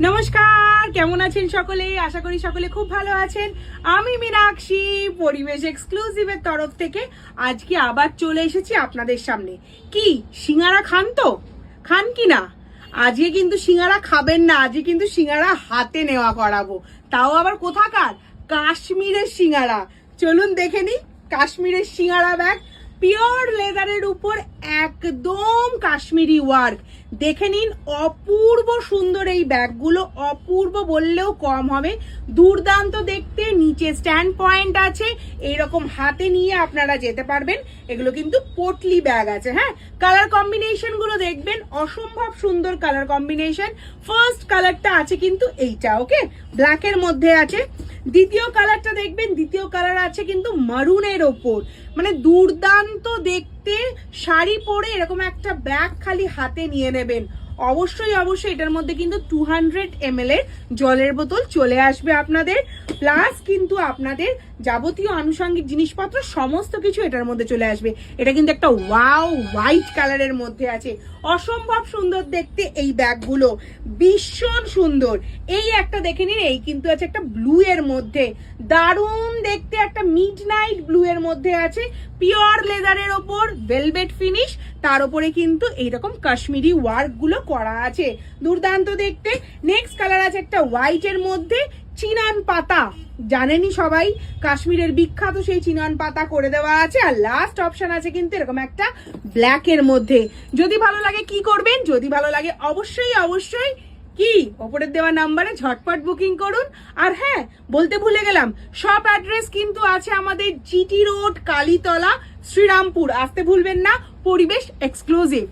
নমস্কার, কেমন আছেন সকলে? আশা করি সকলে খুব ভালো আছেন। আমি মীনাক্ষী, পরিবেশ এক্সক্লুসিভের তরফ থেকে আজকে আবার চলে এসেছি আপনাদের সামনে। কি সিঙ্গারা খান তো? খান কি না? আজকে কিন্তু সিঙ্গারা খাবেন না, আজকে কিন্তু সিঙ্গারা হাতে নেওয়া করাবো। তাও আবার কোথাকার? কাশ্মীরের সিঙ্গারা। চলুন দেখে নিই কাশ্মীরের সিঙ্গারা ব্যাগ। পিওর লেদারের উপর একদম কাশ্মীরি ওয়ার্ক। দেখে নিন, অপূর্ব সুন্দর এই ব্যাগগুলো, অপূর্ব বললেও কম হবে। দুর্দান্ত দেখতে, নিচে স্ট্যান্ড পয়েন্ট আছে, এইরকম হাতে নিয়ে আপনারা যেতে পারবেন। এগুলো কিন্তু পোটলি ব্যাগ আছে। হ্যাঁ, কালার কম্বিনেশন গুলো দেখবেন, অসম্ভব সুন্দর কালার কম্বিনেশন। ফার্স্ট কালারটা আছে কিন্তু এইটা, ওকে, ব্ল্যাকের মধ্যে আছে। দ্বিতীয় কালারটা দেখবেন, দ্বিতীয় কালার আছে কিন্তু মারুনের ওপর। মানে দুর্দান্ত দেখতে, শাড়ি পরে এরকম একটা ব্যাগ খালি হাতে নিয়ে নেবেন। অবশ্যই অবশ্যই এটার মধ্যে কিন্তু 200 ml এর জলের বোতল চলে আসবে আপনাদের, প্লাস কিন্তু আপনাদের যাবতীয় আনুষঙ্গিক জিনিসপত্র সমস্ত কিছু এটার মধ্যে চলে আসবে। এটা কিন্তু একটা ওয়াও হোয়াইট কালারের মধ্যে আছে, অসম্ভব সুন্দর দেখতে এই ব্যাগগুলো, ভীষণ সুন্দর। এই একটা দেখে নিন, এই কিন্তু আছে একটা ব্লু এর মধ্যে, দারুণ দেখতে একটা মিডনাইট ব্লু এর মধ্যে আছে, পিওর লেদারের ওপর ভেলভেট ফিনিশ, তার উপরে কিন্তু এইরকম কাশ্মীরি ওয়ার্ক গুলো করা আছে, দুর্দান্ত দেখতে। নেক্সট কালার আছে একটা হোয়াইট এর মধ্যে, চিনান পাতা, জানেনই সবাই কাশ্মীরের বিখ্যাত সেই চিনান পাতা করে দেওয়া আছে। আর লাস্ট অপশন আছে কিন্তু এরকম একটা ব্ল্যাক এর মধ্যে। যদি ভালো লাগে কি করবেন? যদি ভালো লাগে অবশ্যই অবশ্যই কি ওপরের দেওয়া নাম্বারে ঝটপট বুকিং করুন। আর হ্যাঁ, বলতে ভুলে গেলাম, শপ অ্যাড্রেস কিন্তু আছে আমাদের জিটি রোড, কালীতলা, শ্রীরামপুর। আসতে ভুলবেন না, পরিবেশ এক্সক্লুসিভ।